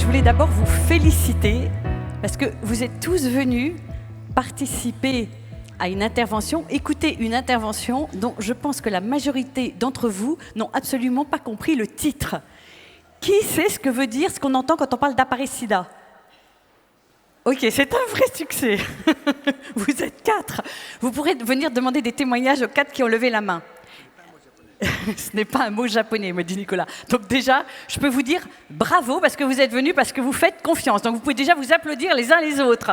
voulais d'abord vous féliciter parce que vous êtes tous venus participer à une intervention, écouter une intervention dont je pense que la majorité d'entre vous n'ont absolument pas compris le titre. Qui sait ce que veut dire ce qu'on entend quand on parle d'Aparecida? Ok, c'est un vrai succès. Vous êtes 4. Vous pourrez venir demander des témoignages aux 4 qui ont levé la main. Ce n'est pas un mot japonais, me dit Nicolas. Donc déjà, je peux vous dire bravo parce que vous êtes venus, parce que vous faites confiance. Donc vous pouvez déjà vous applaudir les uns les autres.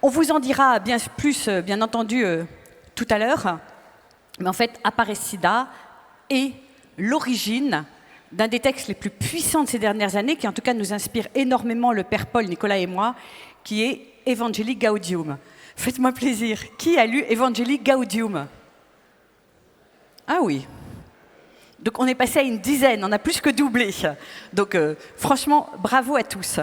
On vous en dira bien plus, bien entendu, tout à l'heure. Mais en fait, Aparecida est l'origine d'un des textes les plus puissants de ces dernières années, qui en tout cas nous inspire énormément le Père Paul, Nicolas et moi, qui est Evangelii Gaudium. Faites-moi plaisir. Qui a lu Evangelii Gaudium? Ah oui. Donc on est passé à une dizaine, on a plus que doublé. Donc franchement, bravo à tous.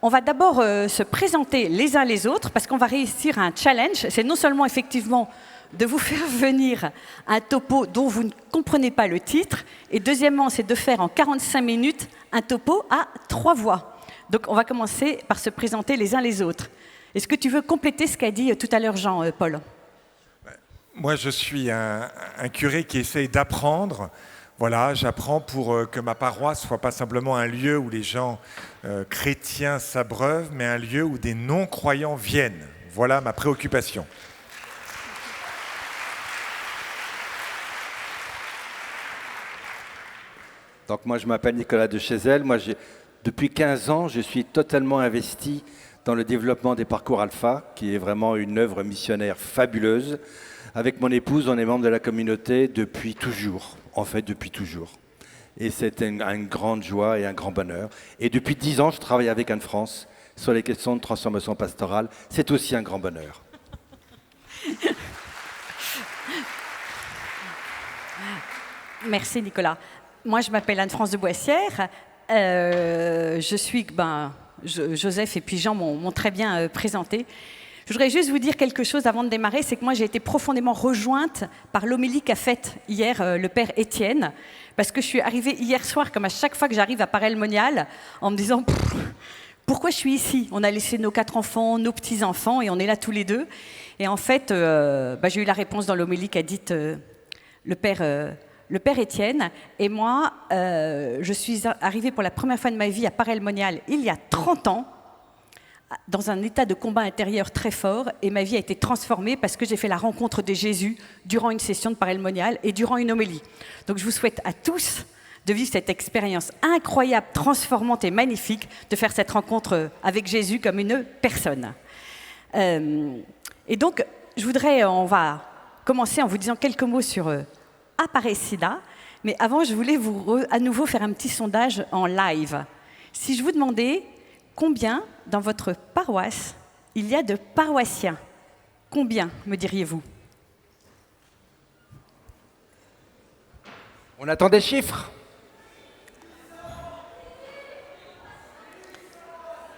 On va d'abord se présenter les uns les autres, parce qu'on va réussir un challenge. C'est non seulement effectivement de vous faire venir un topo dont vous ne comprenez pas le titre, et deuxièmement, c'est de faire en 45 minutes un topo à 3 voix. Donc on va commencer par se présenter les uns les autres. Est-ce que tu veux compléter ce qu'a dit tout à l'heure Jean-Paul? Moi, je suis un curé qui essaye d'apprendre. Voilà, j'apprends pour que ma paroisse ne soit pas simplement un lieu où les gens chrétiens s'abreuvent, mais un lieu où des non-croyants viennent. Voilà ma préoccupation. Donc moi, je m'appelle Nicolas de Chézel. Moi, depuis 15 ans, je suis totalement investi dans le développement des parcours Alpha, qui est vraiment une œuvre missionnaire fabuleuse. Avec mon épouse, on est membre de la communauté depuis toujours, en fait depuis toujours. Et c'est une grande joie et un grand bonheur. Et depuis 10 ans, je travaille avec Anne France sur les questions de transformation pastorale. C'est aussi un grand bonheur. Merci Nicolas. Moi, je m'appelle Anne-France de Boissière. Joseph et puis Jean m'ont très bien présenté. Je voudrais juste vous dire quelque chose avant de démarrer, c'est que moi j'ai été profondément rejointe par l'homélie qu'a faite hier le père Étienne, parce que je suis arrivée hier soir, comme à chaque fois que j'arrive à Paray-le-Monial, en me disant pourquoi je suis ici? On a laissé nos 4 enfants, nos petits-enfants, et on est là tous les deux. Et en fait, j'ai eu la réponse dans l'homélie qu'a dite le père Étienne. Et moi, je suis arrivée pour la première fois de ma vie à Paray-le-Monial il y a 30 ans, dans un état de combat intérieur très fort, et ma vie a été transformée parce que j'ai fait la rencontre de Jésus durant une session de Paray-le-Monial et durant une homélie. Donc je vous souhaite à tous de vivre cette expérience incroyable, transformante et magnifique, de faire cette rencontre avec Jésus comme une personne. Et donc, on va commencer en vous disant quelques mots sur Aparecida, mais avant, je voulais à nouveau faire un petit sondage en live. Si je vous demandais combien, dans votre paroisse, il y a de paroissiens? Combien, me diriez-vous? On attend des chiffres.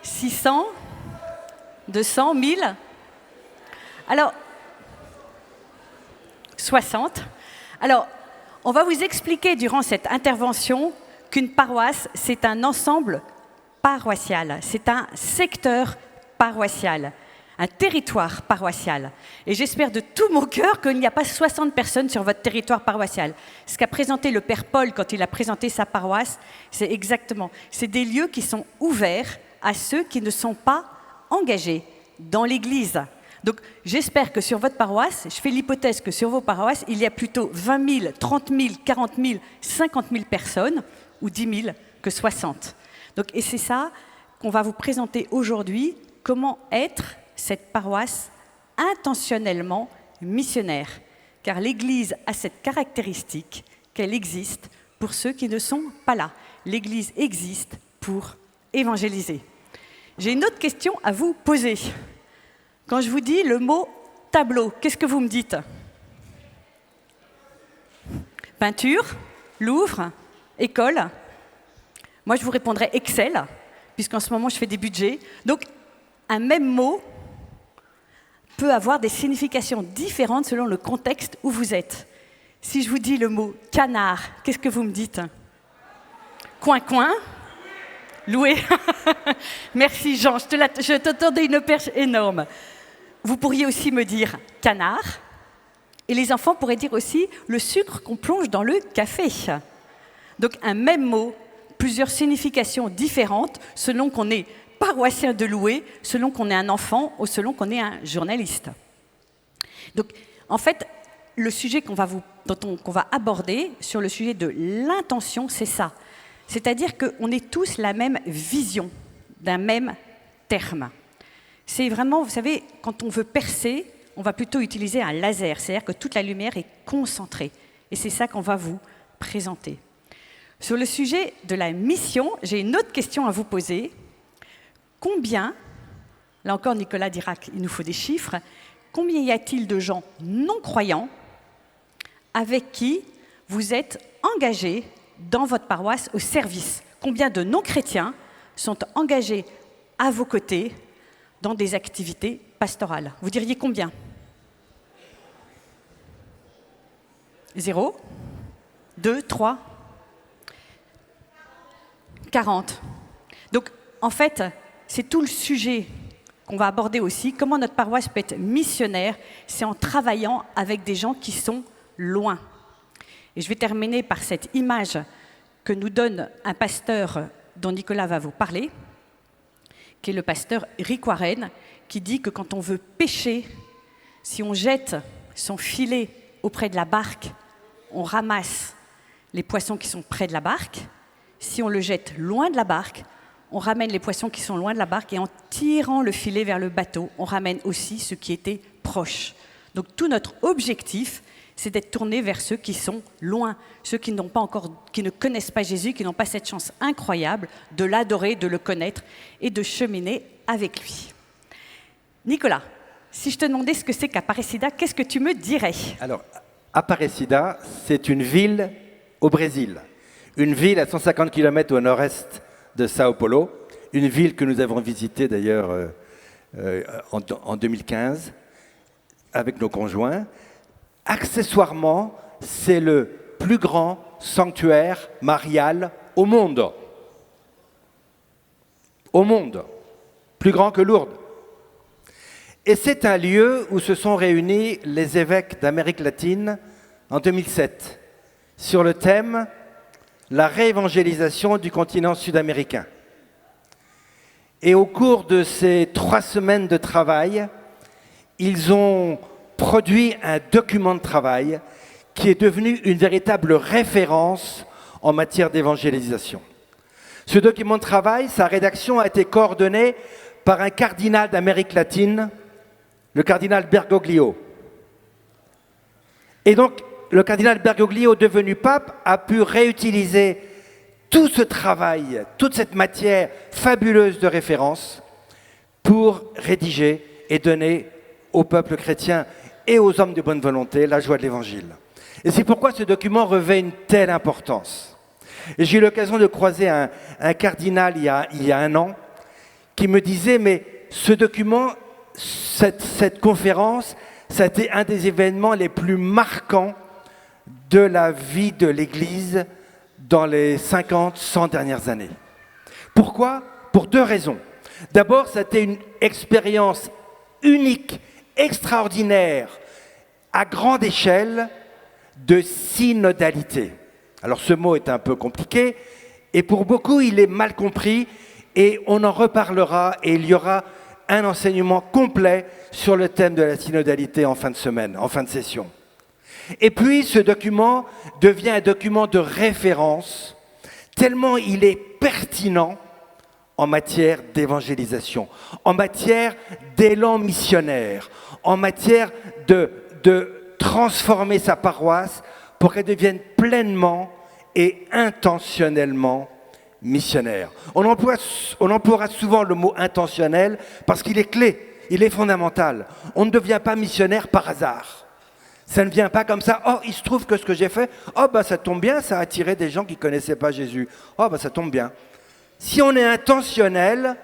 600? 200? 1000? Alors, 60. Alors, on va vous expliquer durant cette intervention qu'une paroisse, c'est un ensemble paroissial, c'est un secteur paroissial, un territoire paroissial. Et j'espère de tout mon cœur qu'il n'y a pas 60 personnes sur votre territoire paroissial. Ce qu'a présenté le Père Paul quand il a présenté sa paroisse, c'est des lieux qui sont ouverts à ceux qui ne sont pas engagés dans l'Église. Donc j'espère que sur votre paroisse, je fais l'hypothèse que sur vos paroisses, il y a plutôt 20 000, 30 000, 40 000, 50 000 personnes, ou 10 000, que 60. Et c'est ça qu'on va vous présenter aujourd'hui, comment être cette paroisse intentionnellement missionnaire. Car l'Église a cette caractéristique qu'elle existe pour ceux qui ne sont pas là. L'Église existe pour évangéliser. J'ai une autre question à vous poser. Quand je vous dis le mot tableau, qu'est-ce que vous me dites? Peinture, Louvre, école. Moi, je vous répondrai Excel, puisqu'en ce moment, je fais des budgets. Donc, un même mot peut avoir des significations différentes selon le contexte où vous êtes. Si je vous dis le mot canard, qu'est-ce que vous me dites? Coin-coin? Loué. Merci Jean, je t'attendais une perche énorme. Vous pourriez aussi me dire canard. Et les enfants pourraient dire aussi le sucre qu'on plonge dans le café. Donc un même mot, plusieurs significations différentes selon qu'on est paroissien de Loué, selon qu'on est un enfant ou selon qu'on est un journaliste. Donc en fait, le sujet qu'on va aborder sur le sujet de l'intention, c'est ça. C'est-à-dire qu'on est tous la même vision d'un même terme. C'est vraiment, vous savez, quand on veut percer, on va plutôt utiliser un laser, c'est-à-dire que toute la lumière est concentrée. Et c'est ça qu'on va vous présenter. Sur le sujet de la mission, j'ai une autre question à vous poser. Combien, là encore Nicolas dira qu'il nous faut des chiffres, combien y a-t-il de gens non-croyants avec qui vous êtes engagés dans votre paroisse au service? Combien de non-chrétiens sont engagés à vos côtés dans des activités pastorales? Vous diriez combien? 0, 2, 3, 40. Donc, en fait, c'est tout le sujet qu'on va aborder aussi. Comment notre paroisse peut être missionnaire, c'est en travaillant avec des gens qui sont loin. Et je vais terminer par cette image que nous donne un pasteur dont Nicolas va vous parler, qui est le pasteur Rick Warren, qui dit que quand on veut pêcher, si on jette son filet auprès de la barque, on ramasse les poissons qui sont près de la barque. Si on le jette loin de la barque, on ramène les poissons qui sont loin de la barque, et en tirant le filet vers le bateau, on ramène aussi ceux qui étaient proches. Donc tout notre objectif, c'est d'être tourné vers ceux qui sont loin, ceux qui ne connaissent pas Jésus, qui n'ont pas cette chance incroyable de l'adorer, de le connaître et de cheminer avec lui. Nicolas, si je te demandais ce que c'est qu'Aparecida, qu'est-ce que tu me dirais? Alors, Aparecida, c'est une ville au Brésil. Une ville à 150 km au nord-est de Sao Paulo. Une ville que nous avons visitée d'ailleurs en 2015 avec nos conjoints. Accessoirement, c'est le plus grand sanctuaire marial au monde. Au monde. Plus grand que Lourdes. Et c'est un lieu où se sont réunis les évêques d'Amérique latine en 2007 sur le thème « La réévangélisation du continent sud-américain ». Et au cours de ces 3 semaines de travail, ils ont produit un document de travail qui est devenu une véritable référence en matière d'évangélisation. Ce document de travail, sa rédaction a été coordonnée par un cardinal d'Amérique latine, le cardinal Bergoglio. Et donc, le cardinal Bergoglio, devenu pape, a pu réutiliser tout ce travail, toute cette matière fabuleuse de référence pour rédiger et donner au peuple chrétien et aux hommes de bonne volonté la joie de l'Évangile. Et c'est pourquoi ce document revêt une telle importance. Et j'ai eu l'occasion de croiser un cardinal il y a 1 an qui me disait « Mais ce document, cette conférence, ça a été un des événements les plus marquants de la vie de l'Église dans les 50, 100 dernières années. » Pourquoi? Pour 2 raisons. D'abord, ça a été une expérience unique, extraordinaire, à grande échelle, de synodalité. Alors ce mot est un peu compliqué, et pour beaucoup, il est mal compris, et on en reparlera, et il y aura un enseignement complet sur le thème de la synodalité en fin de semaine, en fin de session. Et puis, ce document devient un document de référence, tellement il est pertinent en matière d'évangélisation, en matière d'élan missionnaire, en matière de transformer sa paroisse pour qu'elle devienne pleinement et intentionnellement missionnaire. On emploiera souvent le mot intentionnel parce qu'il est clé, il est fondamental. On ne devient pas missionnaire par hasard. Ça ne vient pas comme ça. Oh, il se trouve que ce que j'ai fait, oh, bah, ça tombe bien, ça a attiré des gens qui ne connaissaient pas Jésus. Oh, bah, ça tombe bien. Si on est intentionnel,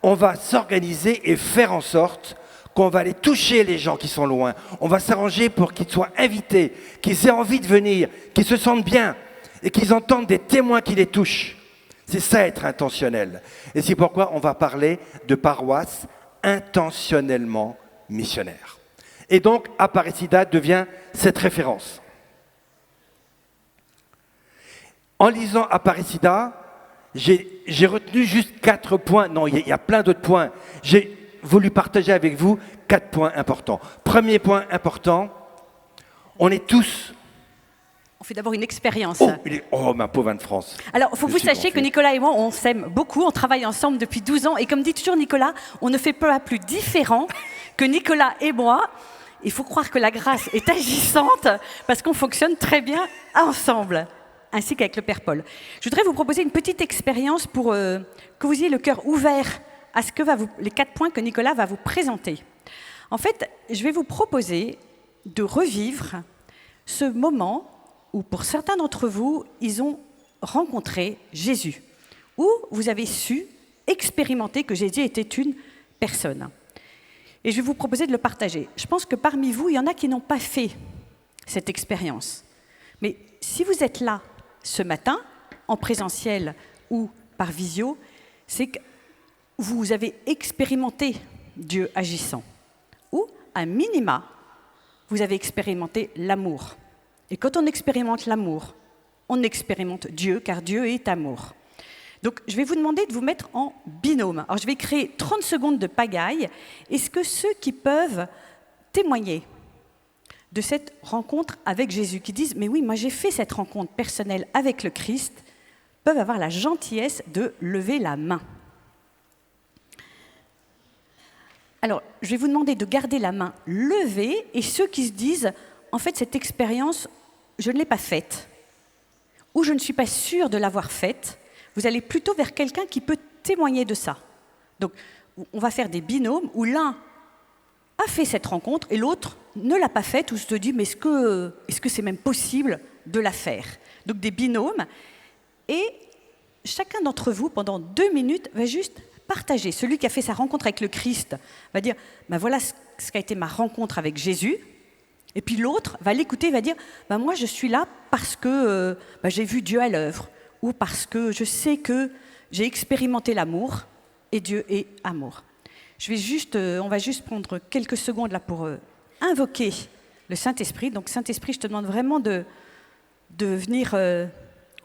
on va s'organiser et faire en sorte qu'on va aller toucher les gens qui sont loin. On va s'arranger pour qu'ils soient invités, qu'ils aient envie de venir, qu'ils se sentent bien et qu'ils entendent des témoins qui les touchent. C'est ça être intentionnel. Et c'est pourquoi on va parler de paroisse intentionnellement missionnaire. Et donc, Aparecida devient cette référence. En lisant Aparecida, j'ai retenu juste 4 points. Non, il y a plein d'autres points. J'ai voulu partager avec vous 4 points importants. Premier point important, on est tous... On fait d'abord une expérience. Oh, ma pauvre Anne-France. Alors, il faut que vous sachiez que Nicolas et moi, on s'aime beaucoup, on travaille ensemble depuis 12 ans. Et comme dit toujours Nicolas, on ne fait pas plus différent que Nicolas et moi. Il faut croire que la grâce est agissante parce qu'on fonctionne très bien ensemble, ainsi qu'avec le Père Paul. Je voudrais vous proposer une petite expérience pour que vous ayez le cœur ouvert à ce que les 4 points que Nicolas va vous présenter. En fait, je vais vous proposer de revivre ce moment où, pour certains d'entre vous, ils ont rencontré Jésus, où vous avez su expérimenter que Jésus était une personne. Et je vais vous proposer de le partager. Je pense que parmi vous, il y en a qui n'ont pas fait cette expérience. Mais si vous êtes là ce matin, en présentiel ou par visio, c'est que vous avez expérimenté Dieu agissant. Ou, à minima, vous avez expérimenté l'amour. Et quand on expérimente l'amour, on expérimente Dieu, car Dieu est amour. Donc, je vais vous demander de vous mettre en binôme. Alors, je vais créer 30 secondes de pagaille. Est-ce que ceux qui peuvent témoigner de cette rencontre avec Jésus, qui disent « Mais oui, moi j'ai fait cette rencontre personnelle avec le Christ », peuvent avoir la gentillesse de lever la main. Alors, je vais vous demander de garder la main levée, et ceux qui se disent « En fait, cette expérience, je ne l'ai pas faite » ou « Je ne suis pas sûre de l'avoir faite », vous allez plutôt vers quelqu'un qui peut témoigner de ça. Donc, on va faire des binômes où l'un a fait cette rencontre et l'autre ne l'a pas faite, ou se dit « Mais est-ce que c'est même possible de la faire ?» Donc, des binômes. Et chacun d'entre vous, pendant 2 minutes, va juste partager. Celui qui a fait sa rencontre avec le Christ va dire « Voilà ce qu'a été ma rencontre avec Jésus ». Et puis l'autre va l'écouter, va dire moi je suis là parce que j'ai vu Dieu à l'œuvre, ou parce que je sais que j'ai expérimenté l'amour, et Dieu est amour. On va juste prendre quelques secondes là pour invoquer le Saint-Esprit. Donc Saint-Esprit, je te demande vraiment de venir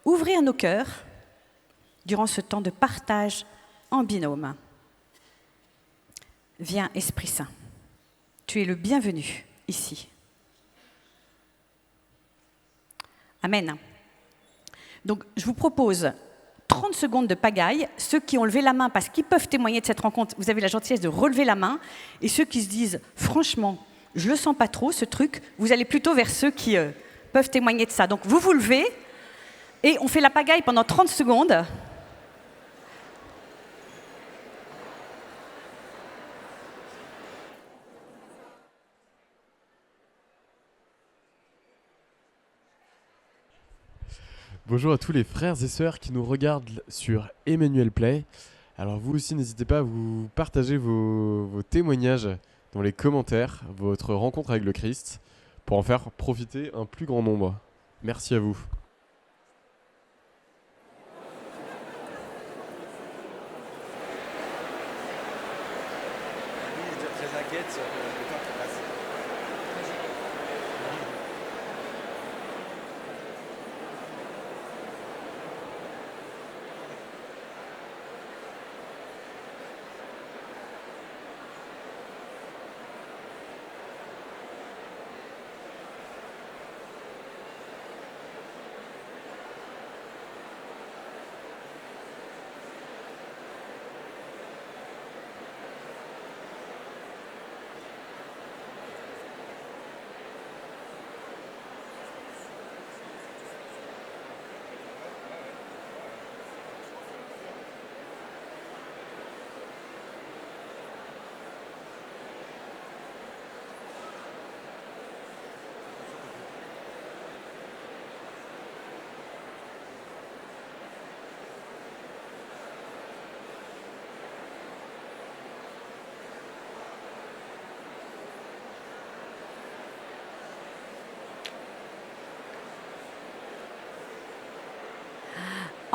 ouvrir nos cœurs durant ce temps de partage en binôme. Viens, Esprit Saint, tu es le bienvenu ici. Amen. Donc, je vous propose 30 secondes de pagaille. Ceux qui ont levé la main parce qu'ils peuvent témoigner de cette rencontre, vous avez la gentillesse de relever la main. Et ceux qui se disent, franchement, je ne le sens pas trop, ce truc, vous allez plutôt vers ceux qui peuvent témoigner de ça. Donc, vous vous levez et on fait la pagaille pendant 30 secondes. Bonjour à tous les frères et sœurs qui nous regardent sur Emmanuel Play. Alors vous aussi, n'hésitez pas à vous partager vos témoignages dans les commentaires, votre rencontre avec le Christ, pour en faire profiter un plus grand nombre. Merci à vous. Très inquiète sur le temps qui passe.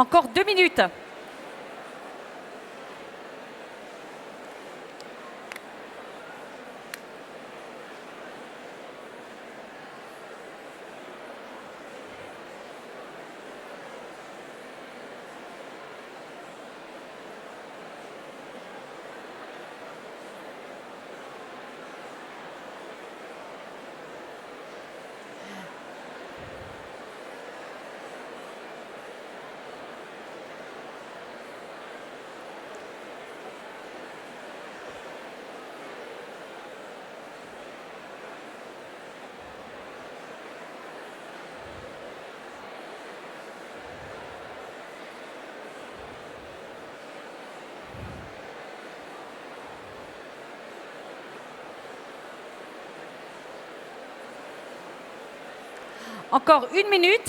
Encore 2 minutes. Encore 1 minute.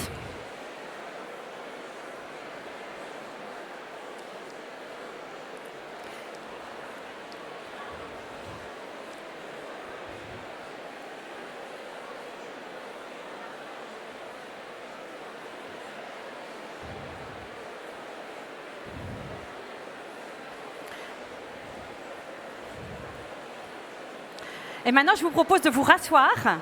Et maintenant, je vous propose de vous rasseoir.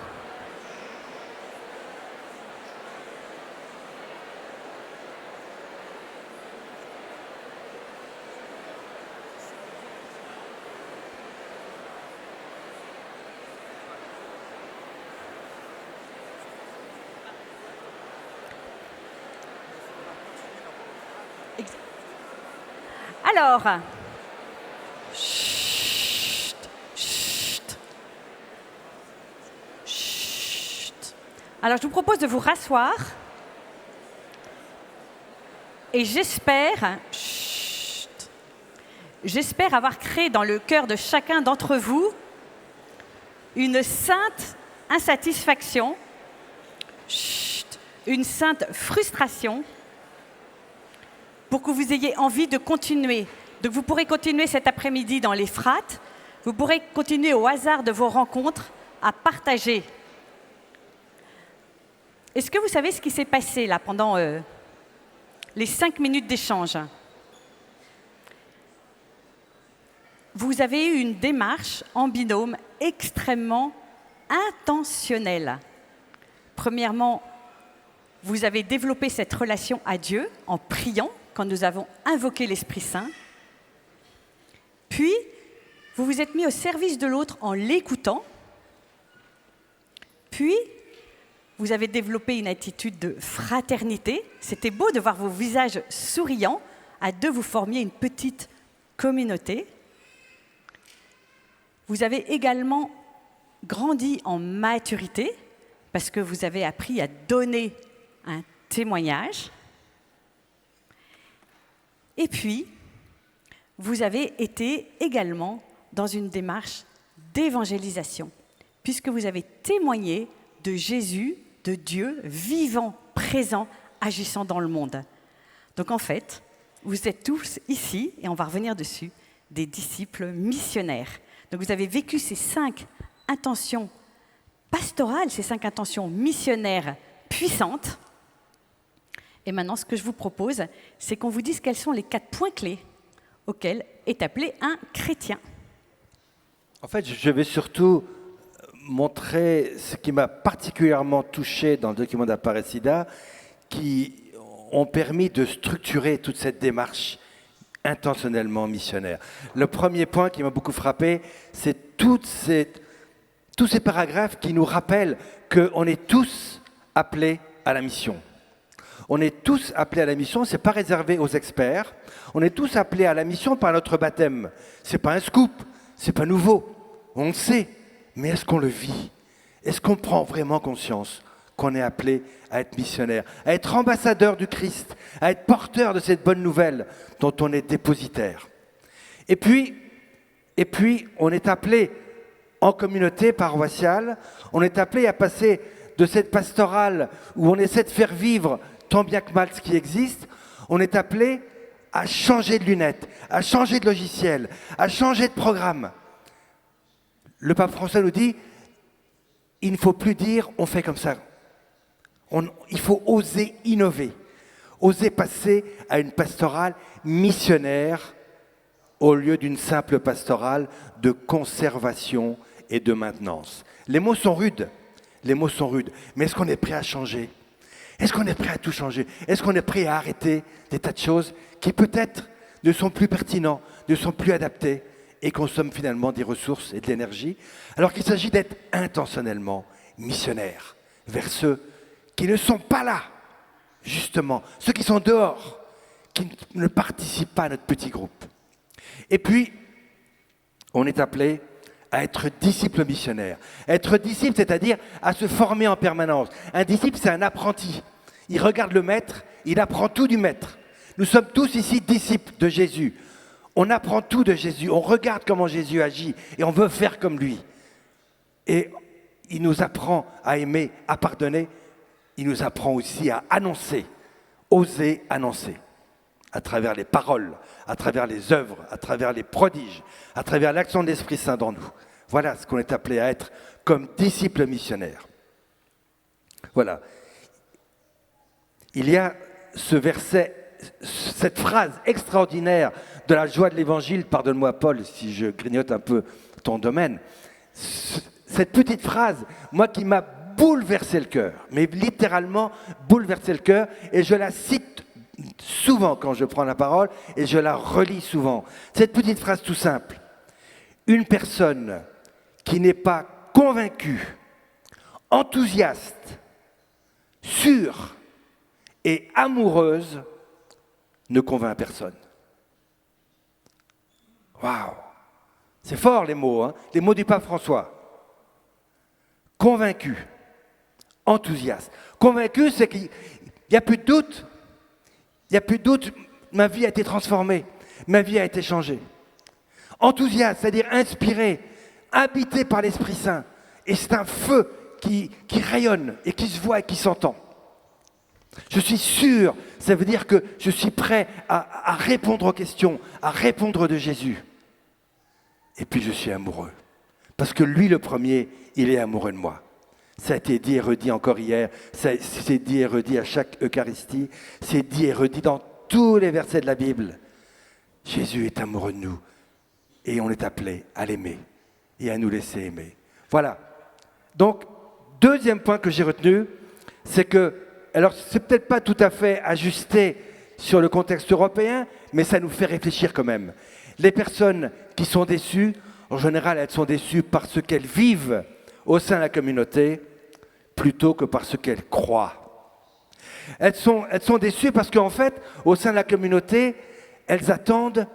Alors, chut, chut, chut. Alors, je vous propose de vous rasseoir et j'espère avoir créé dans le cœur de chacun d'entre vous une sainte insatisfaction, une sainte frustration, pour que vous ayez envie de continuer. Donc vous pourrez continuer cet après-midi dans les frates, vous pourrez continuer au hasard de vos rencontres à partager. Est-ce que vous savez ce qui s'est passé là pendant les 5 minutes d'échange? Vous avez eu une démarche en binôme extrêmement intentionnelle. Premièrement, vous avez développé cette relation à Dieu en priant, quand nous avons invoqué l'Esprit Saint. Puis, vous vous êtes mis au service de l'autre en l'écoutant. Puis, vous avez développé une attitude de fraternité. C'était beau de voir vos visages souriants. À deux, vous formiez une petite communauté. Vous avez également grandi en maturité parce que vous avez appris à donner un témoignage. Et puis, vous avez été également dans une démarche d'évangélisation, puisque vous avez témoigné de Jésus, de Dieu, vivant, présent, agissant dans le monde. Donc en fait, vous êtes tous ici, et on va revenir dessus, des disciples missionnaires. Donc vous avez vécu ces 5 intentions pastorales, ces 5 intentions missionnaires puissantes. Et maintenant, ce que je vous propose, c'est qu'on vous dise quels sont les 4 points clés auxquels est appelé un chrétien. En fait, je vais surtout montrer ce qui m'a particulièrement touché dans le document d'Aparecida, qui ont permis de structurer toute cette démarche intentionnellement missionnaire. Le premier point qui m'a beaucoup frappé, c'est tous ces paragraphes qui nous rappellent qu'on est tous appelés à la mission. On est tous appelés à la mission, ce n'est pas réservé aux experts. On est tous appelés à la mission par notre baptême. Ce n'est pas un scoop, ce n'est pas nouveau. On le sait, mais est-ce qu'on le vit? Est-ce qu'on prend vraiment conscience qu'on est appelé à être missionnaire, à être ambassadeur du Christ, à être porteur de cette bonne nouvelle dont on est dépositaire? Et puis, on est appelé en communauté paroissiale, on est appelé à passer de cette pastorale où on essaie de faire vivre tant bien que mal ce qui existe, on est appelé à changer de lunettes, à changer de logiciel, à changer de programme. Le pape François nous dit, il ne faut plus dire on fait comme ça. Il faut oser innover. Oser passer à une pastorale missionnaire au lieu d'une simple pastorale de conservation et de maintenance. Les mots sont rudes, mais est-ce qu'on est prêt à changer? Est-ce qu'on est prêt à tout changer? Est-ce qu'on est prêt à arrêter des tas de choses qui peut-être ne sont plus pertinents, ne sont plus adaptés et consomment finalement des ressources et de l'énergie, alors qu'il s'agit d'être intentionnellement missionnaire vers ceux qui ne sont pas là, justement, ceux qui sont dehors, qui ne participent pas à notre petit groupe. Et puis, on est appelé à être disciple missionnaire. Être disciple, c'est-à-dire à se former en permanence. Un disciple, c'est un apprenti. Il regarde le maître, il apprend tout du maître. Nous sommes tous ici disciples de Jésus. On apprend tout de Jésus, on regarde comment Jésus agit et on veut faire comme lui. Et il nous apprend à aimer, à pardonner. Il nous apprend aussi à annoncer, oser annoncer, à travers les paroles, à travers les œuvres, à travers les prodiges, à travers l'action de l'Esprit Saint dans nous. Voilà ce qu'on est appelé à être comme disciples missionnaires. Voilà. Il y a ce verset, cette phrase extraordinaire de la joie de l'Évangile, pardonne-moi Paul si je grignote un peu ton domaine, cette petite phrase, moi qui m'a bouleversé le cœur, mais littéralement bouleversé le cœur, et je la cite souvent quand je prends la parole, et je la relis souvent. Cette petite phrase tout simple, une personne qui n'est pas convaincue, enthousiaste, sûre et amoureuse ne convainc personne. Waouh! C'est fort les mots, hein? Les mots du pape François. Convaincu, enthousiaste. Convaincu, c'est qu'il n'y a plus de doute. Il n'y a plus de doute, ma vie a été transformée, ma vie a été changée. Enthousiaste, c'est-à-dire inspiré, habité par l'Esprit Saint. Et c'est un feu qui rayonne et qui se voit et qui s'entend. Je suis sûr, ça veut dire que je suis prêt à répondre aux questions, à répondre de Jésus. Et puis je suis amoureux. Parce que lui, le premier, il est amoureux de moi. Ça a été dit et redit encore hier, c'est dit et redit à chaque Eucharistie, c'est dit et redit dans tous les versets de la Bible. Jésus est amoureux de nous et on est appelé à l'aimer et à nous laisser aimer. Voilà. Donc, deuxième point que j'ai retenu, c'est que, alors c'est peut-être pas tout à fait ajusté sur le contexte européen, mais ça nous fait réfléchir quand même. Les personnes qui sont déçues, en général, elles sont déçues parce qu'elles vivent au sein de la communauté plutôt que parce qu'elles croient. Elles sont déçues parce qu'en fait, au sein de la communauté, elles attendent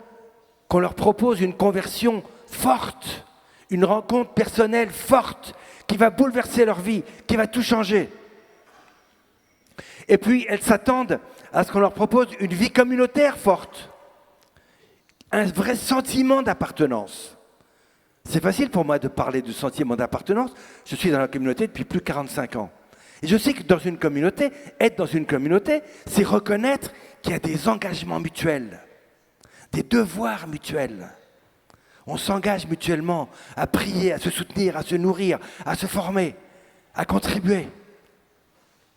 qu'on leur propose une conversion forte, une rencontre personnelle forte qui va bouleverser leur vie, qui va tout changer. Et puis, elles s'attendent à ce qu'on leur propose une vie communautaire forte, un vrai sentiment d'appartenance. C'est facile pour moi de parler de sentiment d'appartenance. Je suis dans la communauté depuis plus de 45 ans. Et je sais que dans une communauté, être dans une communauté, c'est reconnaître qu'il y a des engagements mutuels, des devoirs mutuels. On s'engage mutuellement à prier, à se soutenir, à se nourrir, à se former, à contribuer.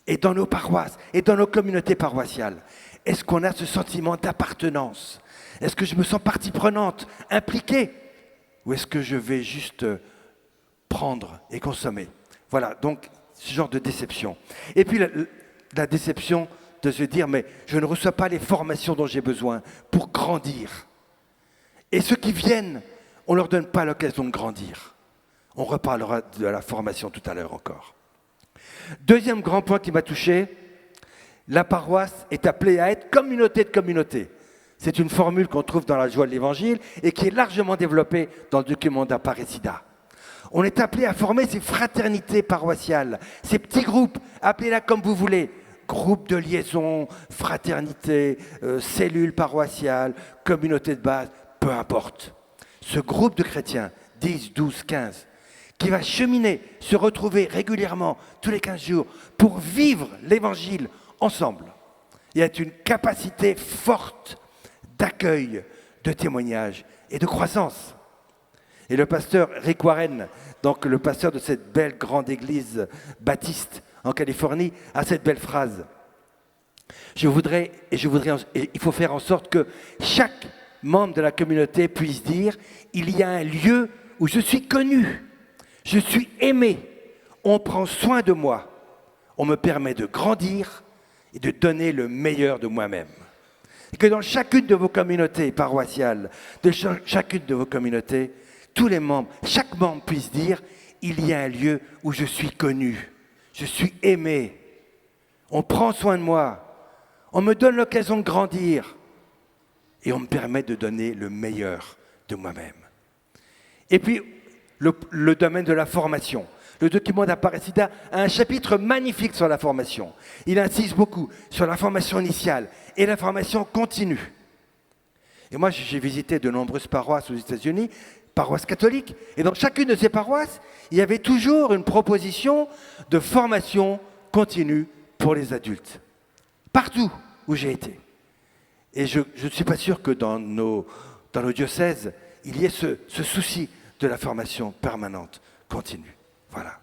Et dans nos paroisses, et dans nos communautés paroissiales, est-ce qu'on a ce sentiment d'appartenance? Est-ce que je me sens partie prenante, impliquée? Ou est-ce que je vais juste prendre et consommer? Voilà, donc ce genre de déception. Et puis la déception de se dire, mais je ne reçois pas les formations dont j'ai besoin pour grandir. Et ceux qui viennent, on ne leur donne pas l'occasion de grandir. On reparlera de la formation tout à l'heure encore. Deuxième grand point qui m'a touché, la paroisse est appelée à être communauté de communautés. C'est une formule qu'on trouve dans la joie de l'Évangile et qui est largement développée dans le document d'Aparecida. On est appelé à former ces fraternités paroissiales, ces petits groupes, appelez-la comme vous voulez, groupes de liaison, fraternités, cellules paroissiales, communautés de base, peu importe. Ce groupe de chrétiens, 10, 12, 15, qui va cheminer, se retrouver régulièrement, tous les 15 jours, pour vivre l'Évangile ensemble. Il y a une capacité forte d'accueil, de témoignage et de croissance. Et le pasteur Rick Warren, donc le pasteur de cette belle grande église baptiste en Californie, a cette belle phrase. Il faut faire en sorte que chaque membre de la communauté puisse dire, il y a un lieu où je suis connu, je suis aimé, on prend soin de moi, on me permet de grandir et de donner le meilleur de moi-même. Et que dans chacune de vos communautés paroissiales, chacune de vos communautés, tous les membres, chaque membre puisse dire, il y a un lieu où je suis connu, je suis aimé, on prend soin de moi, on me donne l'occasion de grandir et on me permet de donner le meilleur de moi-même. Et puis, le domaine de la formation. Le document d'Aparecida a un chapitre magnifique sur la formation. Il insiste beaucoup sur la formation initiale et la formation continue. Et moi, j'ai visité de nombreuses paroisses aux États-Unis, paroisses catholiques, et dans chacune de ces paroisses, il y avait toujours une proposition de formation continue pour les adultes. Partout où j'ai été. Et je ne suis pas sûr que dans nos diocèses, il y ait ce souci de la formation permanente, continue. Voilà.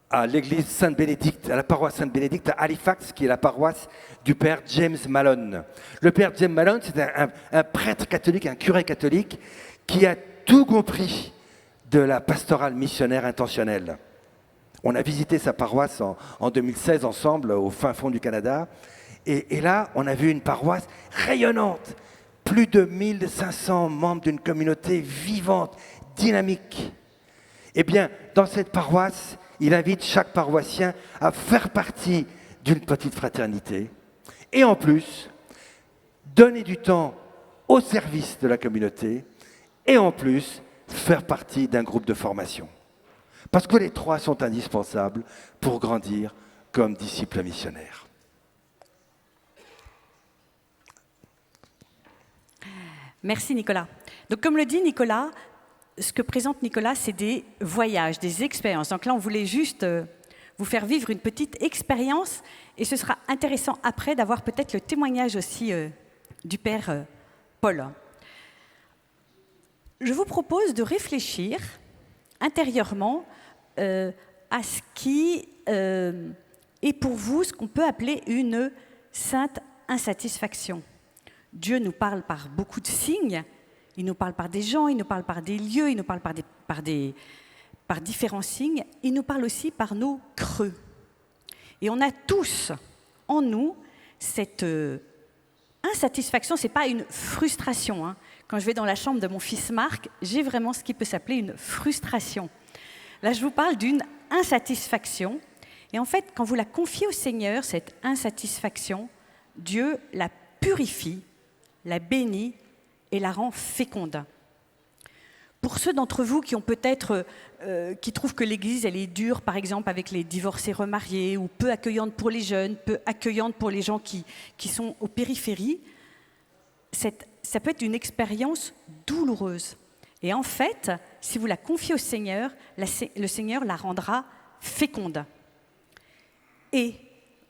À l'église Saint-Bénédicte, à la paroisse Saint-Bénédicte à Halifax, qui est la paroisse du père James Malone. Le père James Malone, c'est un prêtre catholique, un curé catholique, qui a tout compris de la pastorale missionnaire intentionnelle. On a visité sa paroisse en 2016 ensemble, au fin fond du Canada. Et là, on a vu une paroisse rayonnante. Plus de 1500 membres d'une communauté vivante, dynamique. Eh bien, dans cette paroisse, il invite chaque paroissien à faire partie d'une petite fraternité. Et en plus, donner du temps au service de la communauté. Et en plus, faire partie d'un groupe de formation. Parce que les trois sont indispensables pour grandir comme disciples missionnaires. Merci Nicolas. Donc comme le dit Nicolas, ce que présente Nicolas, c'est des voyages, des expériences. Donc là, on voulait juste vous faire vivre une petite expérience et ce sera intéressant après d'avoir peut-être le témoignage aussi du Père Paul. Je vous propose de réfléchir intérieurement à ce qui est pour vous ce qu'on peut appeler une sainte insatisfaction. Dieu nous parle par beaucoup de signes, il nous parle par des gens, il nous parle par des lieux, il nous parle par différents signes, il nous parle aussi par nos creux. Et on a tous en nous cette insatisfaction, ce n'est pas une frustration. Hein. Quand je vais dans la chambre de mon fils Marc, j'ai vraiment ce qui peut s'appeler une frustration. Là, je vous parle d'une insatisfaction. Et en fait, quand vous la confiez au Seigneur, cette insatisfaction, Dieu la purifie, la bénit et la rend féconde. Pour ceux d'entre vous qui ont peut-être, qui trouvent que l'Église elle est dure, par exemple avec les divorcés remariés, ou peu accueillante pour les jeunes, peu accueillante pour les gens qui sont aux périphéries, ça peut être une expérience douloureuse. Et en fait, si vous la confiez au Seigneur, le Seigneur la rendra féconde. Et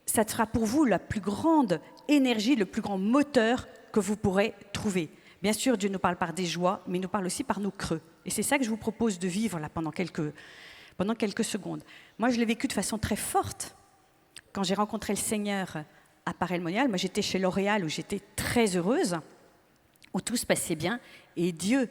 ça sera pour vous la plus grande énergie, le plus grand moteur que vous pourrez trouver. Bien sûr, Dieu nous parle par des joies, mais il nous parle aussi par nos creux. Et c'est ça que je vous propose de vivre là, pendant quelques secondes. Moi, je l'ai vécu de façon très forte. Quand j'ai rencontré le Seigneur à Paray-le-Monial, moi j'étais chez L'Oréal où j'étais très heureuse, où tout se passait bien. Et Dieu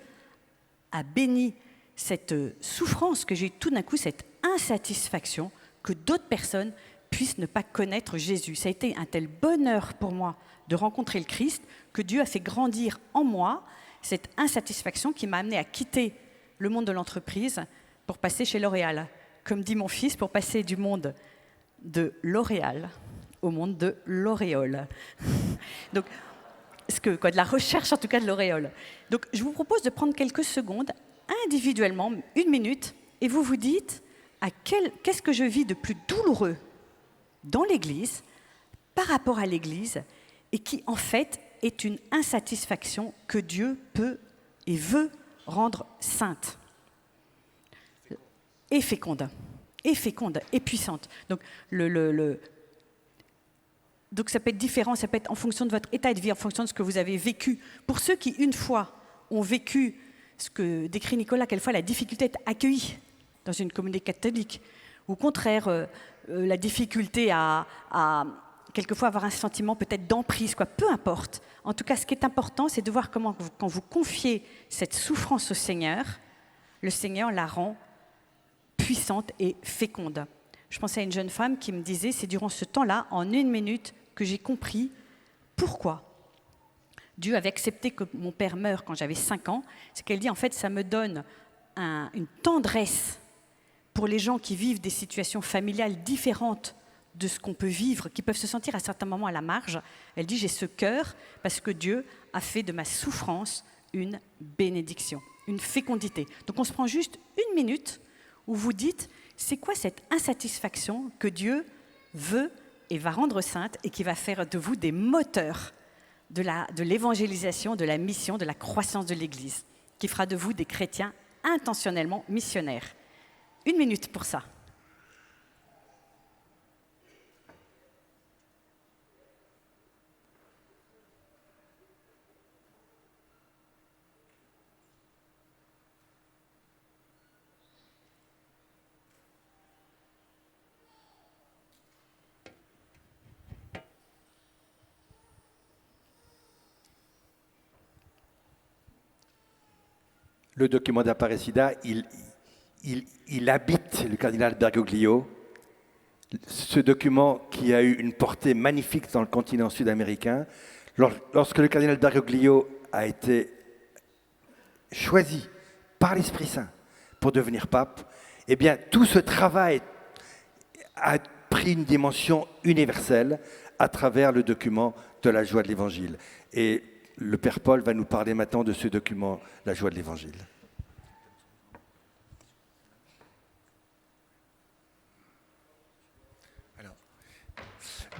a béni cette souffrance que j'ai eue tout d'un coup, cette insatisfaction, que d'autres personnes puissent ne pas connaître Jésus. Ça a été un tel bonheur pour moi de rencontrer le Christ, que Dieu a fait grandir en moi cette insatisfaction qui m'a amené à quitter le monde de l'entreprise pour passer chez L'Oréal. Comme dit mon fils, pour passer du monde de L'Oréal au monde de l'auréole. Donc, de la recherche en tout cas de l'auréole. Donc, je vous propose de prendre quelques secondes, individuellement, 1 minute, et vous vous dites qu'est-ce que je vis de plus douloureux dans l'Église, par rapport à l'Église, et qui en fait est une insatisfaction que Dieu peut et veut rendre sainte. Et féconde, et puissante. Donc, donc ça peut être différent, ça peut être en fonction de votre état de vie, en fonction de ce que vous avez vécu. Pour ceux qui, une fois, ont vécu ce que décrit Nicolas, quelquefois la difficulté d'être accueilli dans une communauté catholique, ou au contraire, la difficulté à quelquefois avoir un sentiment peut-être d'emprise, quoi. Peu importe. En tout cas, ce qui est important, c'est de voir comment, quand vous confiez cette souffrance au Seigneur, le Seigneur la rend puissante et féconde. Je pensais à une jeune femme qui me disait, c'est durant ce temps-là, en 1 minute, que j'ai compris pourquoi Dieu avait accepté que mon père meure quand j'avais 5 ans. C'est qu'elle dit, en fait, ça me donne une tendresse pour les gens qui vivent des situations familiales différentes de ce qu'on peut vivre, qui peuvent se sentir à certains moments à la marge. Elle dit, j'ai ce cœur parce que Dieu a fait de ma souffrance une bénédiction, une fécondité. Donc on se prend juste 1 minute où vous dites, c'est quoi cette insatisfaction que Dieu veut et va rendre sainte et qui va faire de vous des moteurs de l'évangélisation, de la mission, de la croissance de l'Église, qui fera de vous des chrétiens intentionnellement missionnaires. 1 minute pour ça. Le document d'Aparecida, il habite le cardinal Bergoglio. Ce document qui a eu une portée magnifique dans le continent sud-américain, lorsque le cardinal Bergoglio a été choisi par l'Esprit Saint pour devenir pape, eh bien, tout ce travail a pris une dimension universelle à travers le document de la joie de l'Évangile. Et le Père Paul va nous parler maintenant de ce document, la joie de l'Évangile.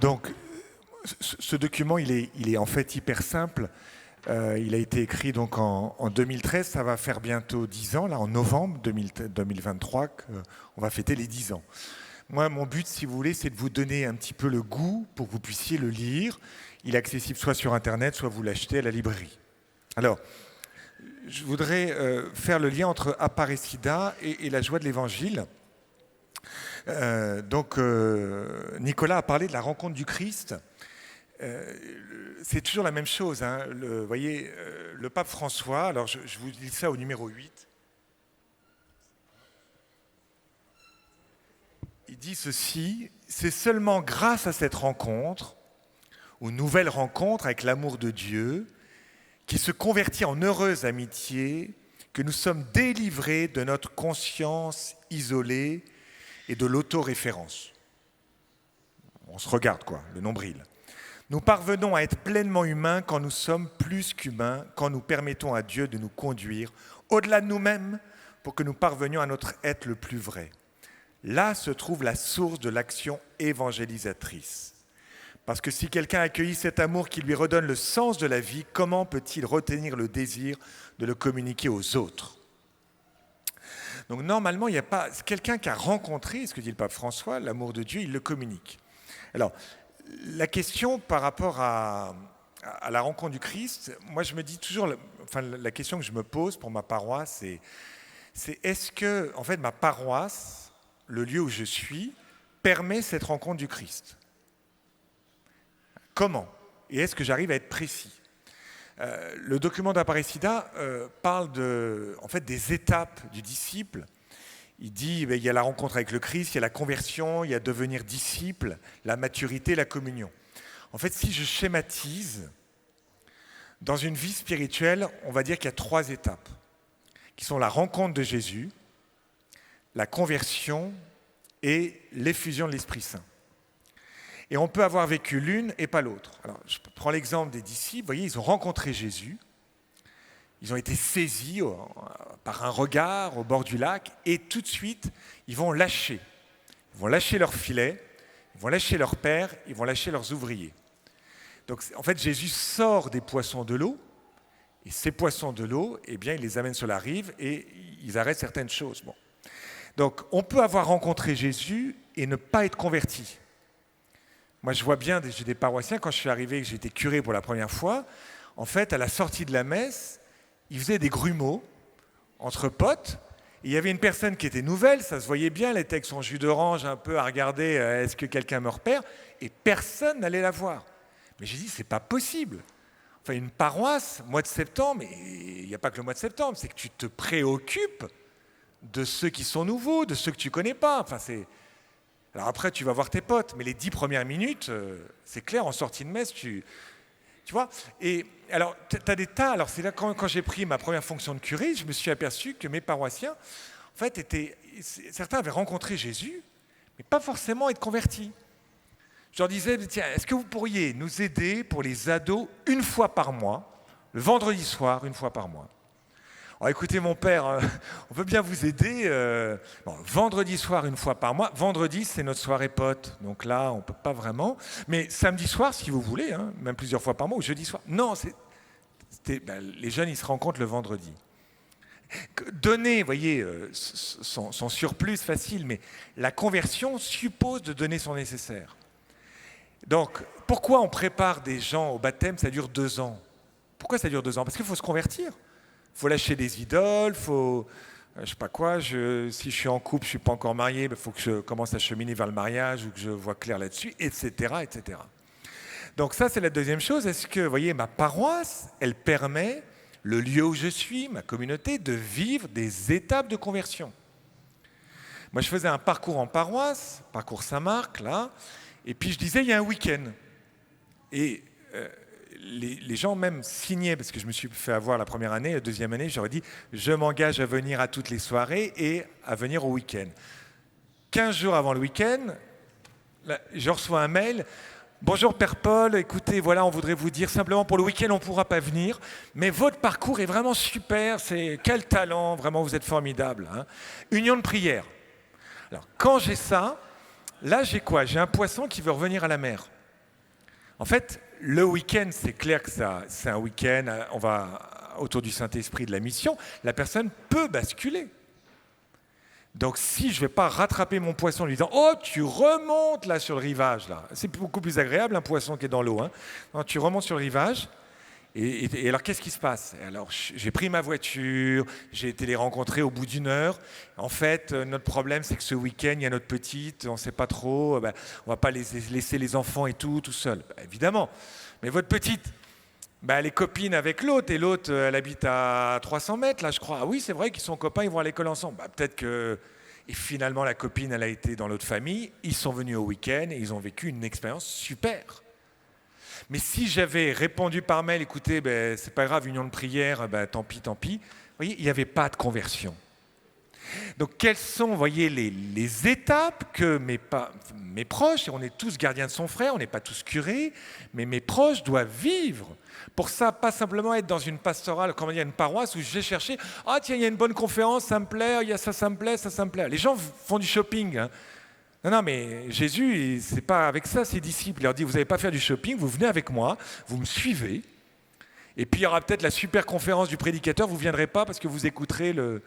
Donc, ce document, il est en fait hyper simple. Il a été écrit donc en 2013, ça va faire bientôt 10 ans, là en novembre 2023, on va fêter les 10 ans. Moi, mon but, si vous voulez, c'est de vous donner un petit peu le goût pour que vous puissiez le lire. Il est accessible soit sur Internet, soit vous l'achetez à la librairie. Alors, je voudrais faire le lien entre Aparecida et la joie de l'Évangile. Nicolas a parlé de la rencontre du Christ. C'est toujours la même chose. Hein. Vous voyez, le pape François, alors je vous dis ça au numéro 8. Il dit ceci, c'est seulement grâce à cette rencontre, ou nouvelle rencontre avec l'amour de Dieu, qui se convertit en heureuse amitié, que nous sommes délivrés de notre conscience isolée et de l'autoréférence. On se regarde, quoi, le nombril. Nous parvenons à être pleinement humains quand nous sommes plus qu'humains, quand nous permettons à Dieu de nous conduire au-delà de nous-mêmes pour que nous parvenions à notre être le plus vrai. Là se trouve la source de l'action évangélisatrice. Parce que si quelqu'un accueillit cet amour qui lui redonne le sens de la vie, comment peut-il retenir le désir de le communiquer aux autres ? Donc normalement, il n'y a pas quelqu'un qui a rencontré, ce que dit le pape François, l'amour de Dieu, il le communique. Alors, la question par rapport à la rencontre du Christ, moi je me dis toujours, la question que je me pose pour ma paroisse, c'est est-ce que, en fait, ma paroisse, le lieu où je suis, permet cette rencontre du Christ ? Comment ? Et est-ce que j'arrive à être précis ? Le document d'Aparecida parle des étapes du disciple. Il dit il y a la rencontre avec le Christ, il y a la conversion, il y a devenir disciple, la maturité, la communion. En fait, si je schématise, dans une vie spirituelle, on va dire qu'il y a 3 étapes, qui sont la rencontre de Jésus, la conversion et l'effusion de l'Esprit Saint. Et on peut avoir vécu l'une et pas l'autre. Alors, je prends l'exemple des disciples. Vous voyez, ils ont rencontré Jésus. Ils ont été saisis par un regard au bord du lac. Et tout de suite, ils vont lâcher. Ils vont lâcher leur filet. Ils vont lâcher leur père. Ils vont lâcher leurs ouvriers. Donc, en fait, Jésus sort des poissons de l'eau. Et ces poissons de l'eau, eh bien, il les amène sur la rive et ils arrêtent certaines choses. Bon. Donc, on peut avoir rencontré Jésus et ne pas être converti. Moi, je vois bien, j'ai des paroissiens, quand je suis arrivé, que j'ai été curé pour la première fois, en fait, à la sortie de la messe, ils faisaient des grumeaux entre potes, Il y avait une personne qui était nouvelle, ça se voyait bien, elle était avec son jus d'orange un peu à regarder, est-ce que quelqu'un me repère? Et personne n'allait la voir. Mais j'ai dit, c'est pas possible. Enfin, une paroisse, mois de septembre, mais il n'y a pas que le mois de septembre, c'est que tu te préoccupes de ceux qui sont nouveaux, de ceux que tu connais pas. Enfin, alors après, tu vas voir tes potes, mais les 10 premières minutes, c'est clair, en sortie de messe, tu vois. Et alors, tu as des tas. Alors, c'est là, quand j'ai pris ma première fonction de curé, je me suis aperçu que mes paroissiens, en fait, certains avaient rencontré Jésus, mais pas forcément être convertis. Je leur disais, tiens, est-ce que vous pourriez nous aider pour les ados une fois par mois, le vendredi soir, une fois par mois? Alors écoutez, mon père, on veut bien vous aider. Vendredi soir, une fois par mois. Vendredi, c'est notre soirée pote. Donc là, on ne peut pas vraiment. Mais samedi soir, si vous voulez, hein, même plusieurs fois par mois, ou jeudi soir. Non, les jeunes, ils se rencontrent le vendredi. Donner, vous voyez, son surplus, facile, mais la conversion suppose de donner son nécessaire. Donc, pourquoi on prépare des gens au baptême? Ça dure 2 ans. Pourquoi ça dure 2 ans? Parce qu'il faut se convertir. Il faut lâcher des idoles, faut, je sais pas quoi, si je suis en couple, je suis pas encore marié, il faut que je commence à cheminer vers le mariage ou que je vois clair là-dessus, etc., etc. Donc ça, c'est la deuxième chose. Est-ce que, vous voyez, ma paroisse, elle permet, le lieu où je suis, ma communauté, de vivre des étapes de conversion? Moi, je faisais un parcours en paroisse, parcours Saint-Marc, là, et puis je disais, il y a un week-end. Et les gens même signaient, parce que je me suis fait avoir la première année, la deuxième année, j'aurais dit, je m'engage à venir à toutes les soirées et à venir au week-end. 15 jours avant le week-end, là, je reçois un mail, bonjour Père Paul, écoutez, voilà, on voudrait vous dire simplement pour le week-end, on ne pourra pas venir, mais votre parcours est vraiment super, quel talent, vraiment vous êtes formidable. Hein. Union de prière. Alors, quand j'ai ça, là j'ai quoi? J'ai un poisson qui veut revenir à la mer. En fait, le week-end, c'est clair que c'est un week-end, on va autour du Saint-Esprit de la mission, la personne peut basculer. Donc si je ne vais pas rattraper mon poisson en lui disant « Oh, tu remontes là sur le rivage, là. » C'est beaucoup plus agréable un poisson qui est dans l'eau. Hein. Non, tu remontes sur le rivage, et alors qu'est-ce qui se passe? Alors j'ai pris ma voiture, j'ai été les rencontrer au bout d'1 heure. En fait, notre problème, c'est que ce week-end, il y a notre petite, on ne sait pas trop, on ne va pas laisser les enfants et tout seul. Évidemment. Mais votre petite, elle est copine avec l'autre, et l'autre, elle habite à 300 mètres, là, je crois. Ah oui, c'est vrai qu'ils sont copains, ils vont à l'école ensemble. Peut-être que... Et finalement, la copine, elle a été dans l'autre famille, ils sont venus au week-end, et ils ont vécu une expérience super. Mais si j'avais répondu par mail, écoutez, c'est pas grave, union de prière, tant pis, vous voyez, il n'y avait pas de conversion. Donc quelles sont, vous voyez, les étapes que mes proches, et on est tous gardiens de son frère, on n'est pas tous curés, mais mes proches doivent vivre. Pour ça, pas simplement être dans une pastorale, comment dire, une paroisse où je vais chercher, ah tiens, il y a une bonne conférence, ça me plaît, il y a ça me plaît, ça me plaît. Les gens font du shopping, hein. Non, mais Jésus, c'est pas avec ça ses disciples. Il leur dit, vous n'allez pas faire du shopping, vous venez avec moi, vous me suivez, et puis il y aura peut-être la super conférence du prédicateur, vous ne viendrez pas parce que vous écouterez le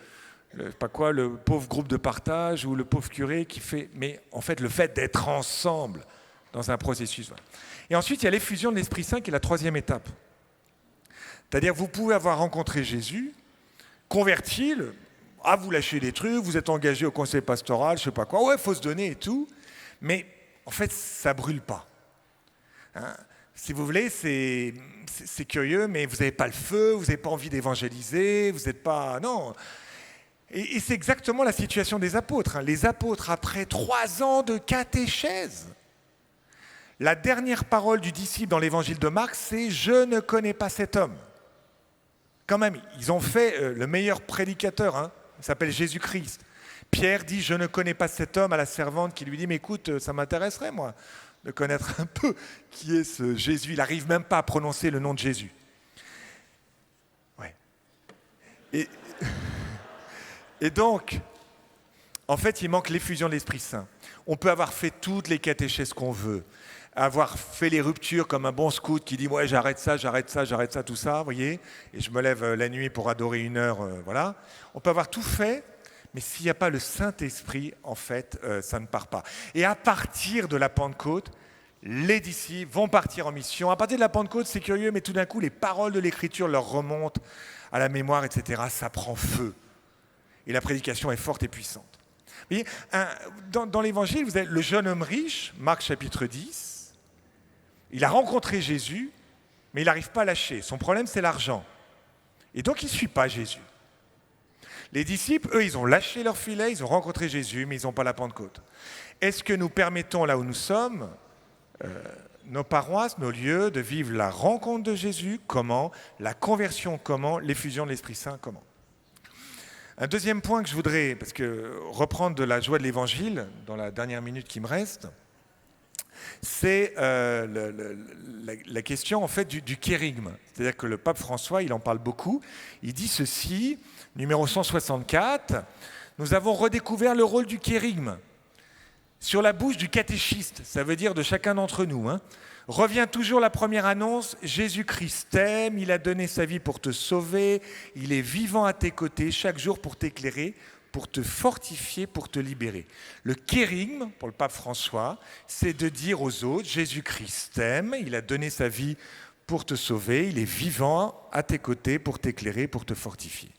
pauvre groupe de partage ou le pauvre curé qui fait... Mais en fait, le fait d'être ensemble dans un processus. Voilà. Et ensuite, il y a l'effusion de l'Esprit Saint qui est la 3e étape. C'est-à-dire, vous pouvez avoir rencontré Jésus, converti, vous lâchez des trucs, vous êtes engagé au conseil pastoral, je sais pas quoi, ouais, il faut se donner et tout, mais en fait, ça brûle pas. Hein? Si vous voulez, c'est curieux, mais vous n'avez pas le feu, vous n'avez pas envie d'évangéliser, vous n'êtes pas... Non. Et c'est exactement la situation des apôtres. Hein. Les apôtres, après 3 ans de catéchèse, la dernière parole du disciple dans l'évangile de Marc, c'est « Je ne connais pas cet homme ». Quand même, ils ont fait le meilleur prédicateur, hein. Il s'appelle Jésus-Christ. Pierre dit « Je ne connais pas cet homme » à la servante qui lui dit « Mais écoute, ça m'intéresserait, moi, de connaître un peu qui est ce Jésus. » Il n'arrive même pas à prononcer le nom de Jésus. Ouais. Et donc, en fait, il manque l'effusion de l'Esprit Saint. On peut avoir fait toutes les catéchèses qu'on veut, avoir fait les ruptures comme un bon scout qui dit « Ouais, j'arrête ça, tout ça, vous voyez, et je me lève la nuit pour adorer 1 heure, voilà. » On peut avoir tout fait, mais s'il n'y a pas le Saint-Esprit, en fait, ça ne part pas. Et à partir de la Pentecôte, les disciples vont partir en mission. À partir de la Pentecôte, c'est curieux, mais tout d'un coup, les paroles de l'Écriture leur remontent à la mémoire, etc. Ça prend feu. et la prédication est forte et puissante. Vous voyez, dans l'Évangile, vous avez le jeune homme riche, Marc chapitre 10, il a rencontré Jésus, mais il n'arrive pas à lâcher. Son problème, c'est l'argent. Et donc, il ne suit pas Jésus. Les disciples, eux, ils ont lâché leur filet, ils ont rencontré Jésus, mais ils n'ont pas la Pentecôte. Est-ce que nous permettons, là où nous sommes, nos paroisses, nos lieux, de vivre la rencontre de Jésus? Comment? La conversion, comment? L'effusion de l'Esprit Saint, comment? Un deuxième point que je voudrais, parce que reprendre de la joie de l'Évangile, dans la dernière minute qui me reste, c'est la question en fait du kérygme. C'est-à-dire que le pape François, il en parle beaucoup. Il dit ceci, numéro 164, nous avons redécouvert le rôle du kérygme sur la bouche du catéchiste, ça veut dire de chacun d'entre nous. Revient toujours la première annonce, Jésus-Christ t'aime, il a donné sa vie pour te sauver, il est vivant à tes côtés chaque jour pour t'éclairer, pour te fortifier, pour te libérer. Le kérygme, pour le pape François, c'est de dire aux autres, Jésus-Christ t'aime, il a donné sa vie pour te sauver, il est vivant à tes côtés pour t'éclairer, pour te fortifier.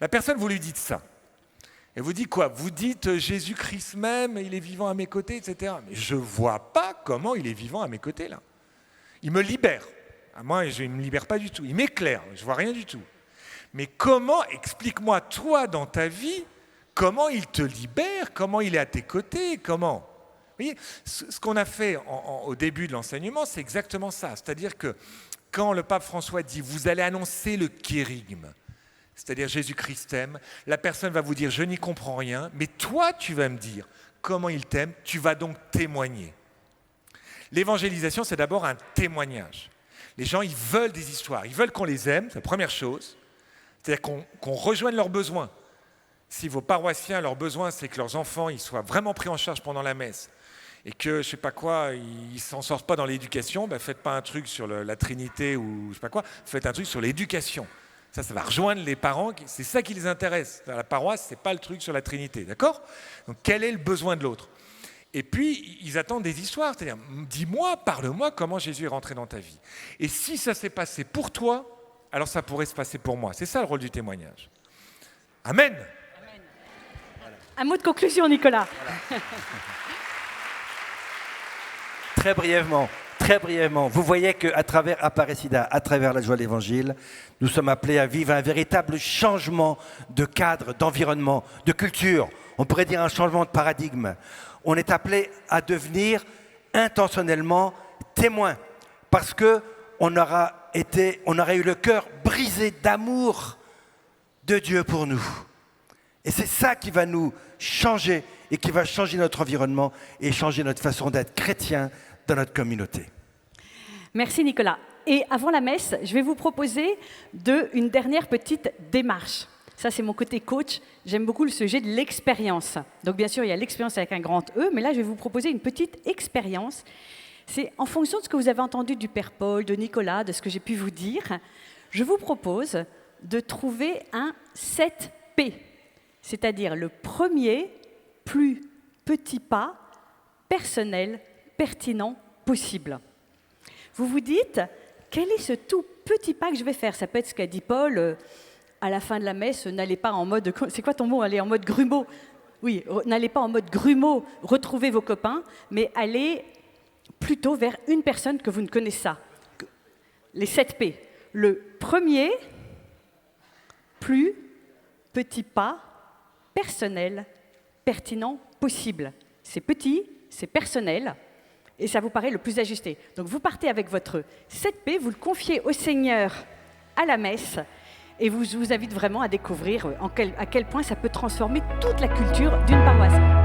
La personne, vous lui dites ça. Elle vous dit quoi? Vous dites Jésus-Christ m'aime, il est vivant à mes côtés, etc. Mais je ne vois pas comment il est vivant à mes côtés, là. Il me libère. Moi, il ne me libère pas du tout. Il m'éclaire, je ne vois rien du tout. Mais comment, explique-moi, toi, dans ta vie, comment il te libère, comment il est à tes côtés, comment? Vous voyez, ce qu'on a fait au début de l'enseignement, c'est exactement ça. C'est-à-dire que quand le pape François dit « vous allez annoncer le kérygme », c'est-à-dire Jésus-Christ t'aime, la personne va vous dire « je n'y comprends rien », mais toi, tu vas me dire comment il t'aime, tu vas donc témoigner. L'évangélisation, c'est d'abord un témoignage. Les gens, ils veulent des histoires, ils veulent qu'on les aime, c'est la première chose. C'est-à-dire qu'on rejoigne leurs besoins. Si vos paroissiens, leurs besoins, c'est que leurs enfants ils soient vraiment pris en charge pendant la messe et que, je ne sais pas quoi, ils ne s'en sortent pas dans l'éducation, faites pas un truc sur la Trinité ou je ne sais pas quoi, faites un truc sur l'éducation. Ça va rejoindre les parents, c'est ça qui les intéresse. Dans la paroisse, ce n'est pas le truc sur la Trinité, d'accord? Donc, quel est le besoin de l'autre? Et puis, ils attendent des histoires, c'est-à-dire, dis-moi, parle-moi comment Jésus est rentré dans ta vie. Et si ça s'est passé pour toi, alors ça pourrait se passer pour moi. C'est ça le rôle du témoignage. Amen. Amen. Voilà. Un mot de conclusion, Nicolas. Voilà. Très brièvement, vous voyez qu'à travers Aparecida, à travers la joie de l'Évangile, nous sommes appelés à vivre un véritable changement de cadre, d'environnement, de culture. On pourrait dire un changement de paradigme. On est appelé à devenir intentionnellement témoins parce qu'on aura eu le cœur brisé d'amour de Dieu pour nous. Et c'est ça qui va nous changer et qui va changer notre environnement et changer notre façon d'être chrétien dans notre communauté. Merci Nicolas. Et avant la messe, je vais vous proposer une dernière petite démarche. Ça, c'est mon côté coach. J'aime beaucoup le sujet de l'expérience. Donc, bien sûr, il y a l'expérience avec un grand E, mais là, je vais vous proposer une petite expérience. C'est en fonction de ce que vous avez entendu du Père Paul, de Nicolas, de ce que j'ai pu vous dire, je vous propose de trouver un 7P, c'est-à-dire le premier plus petit pas personnel, pertinent possible. Vous vous dites, quel est ce tout petit pas que je vais faire? Ça peut être ce qu'a dit Paul à la fin de la messe, n'allez pas en mode... C'est quoi ton mot? Allez en mode grumeau. Oui, n'allez pas en mode grumeau, retrouvez vos copains, mais allez plutôt vers une personne que vous ne connaissez pas. Les 7P. Le premier, plus petit pas, personnel, pertinent, possible. C'est petit, c'est personnel, et ça vous paraît le plus ajusté. Donc vous partez avec votre 7P, vous le confiez au Seigneur à la messe, et je vous invite vraiment à découvrir à quel point ça peut transformer toute la culture d'une paroisse.